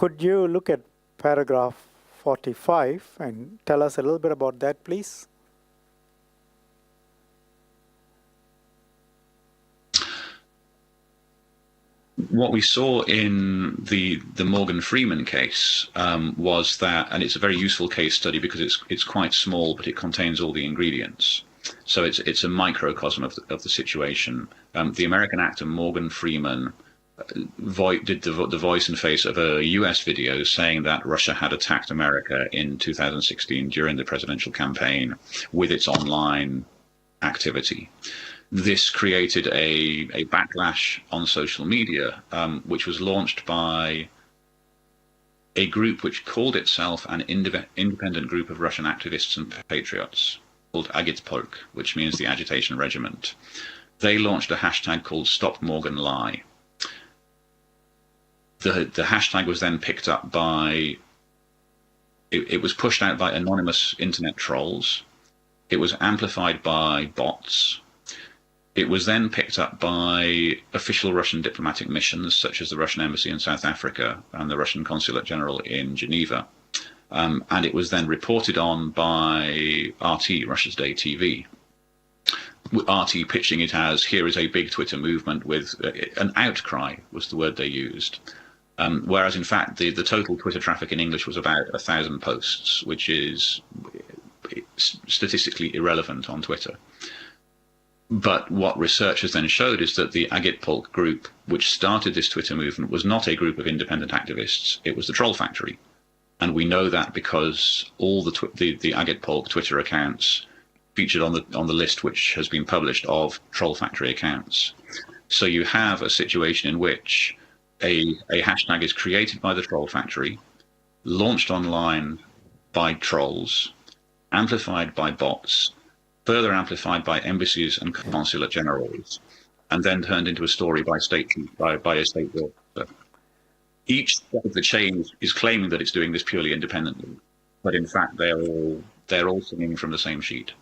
Could you look at paragraph 45 and tell us a little bit about that, please? What we saw in the Morgan Freeman case was that, and it's a very useful case study because it's quite small, but it contains all the ingredients. So it's a microcosm of the situation. The American actor Morgan Freeman did the voice and face of a US video saying that Russia had attacked America in 2016 during the presidential campaign with its online activity. This created a backlash on social media, which was launched by a group which called itself an independent group of Russian activists and patriots, called Agitpolk, which means the Agitation Regiment. They launched a hashtag called Stop Morgan Lie. The hashtag was then picked up by, it was pushed out by anonymous internet trolls. It was amplified by bots. It was then picked up by official Russian diplomatic missions, such as the Russian embassy in South Africa and the Russian consulate general in Geneva. And it was then reported on by RT, Russia's Day TV. RT pitching it as, here is a big Twitter movement with an outcry, was the word they used. Whereas, in fact, the total Twitter traffic in English was about 1,000 posts, which is statistically irrelevant on Twitter. But what researchers then showed is that the Agitpolk group, which started this Twitter movement, was not a group of independent activists. It was the Troll Factory. And we know that because all the Agitpolk Twitter accounts featured on the list which has been published of Troll Factory accounts. So you have a situation in which a hashtag is created by the Troll Factory, launched online by trolls, amplified by bots, further amplified by embassies and consulate generals, and then turned into a story by a state broadcaster. Each step of the chain is claiming that it's doing this purely independently, but in fact they're all singing from the same sheet.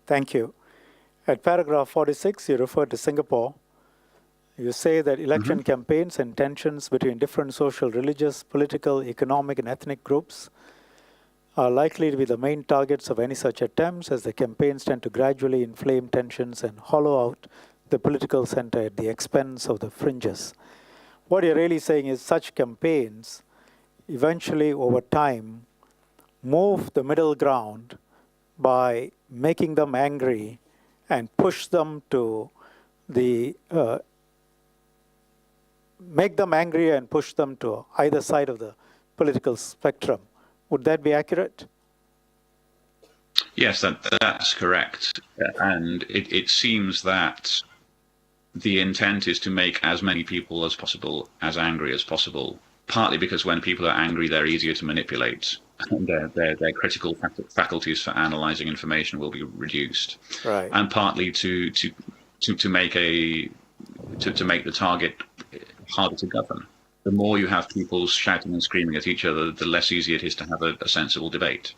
Thank you. At paragraph 46, you refer to Singapore. You say that election campaigns and tensions between different social, religious, political, economic, and ethnic groups are likely to be the main targets of any such attempts, as the campaigns tend to gradually inflame tensions and hollow out the political center at the expense of the fringes. What you're really saying is such campaigns eventually, over time, move the middle ground by making them angry and push them to make them angry and push them to either side of the political spectrum. Would that be accurate? Yes, that's correct. And it seems that the intent is to make as many people as possible as angry as possible, partly because when people are angry, they're easier to manipulate. And their critical faculties for analyzing information will be reduced. Right. And partly to make the target harder to govern. The more you have people shouting and screaming at each other, the less easy it is to have a sensible debate.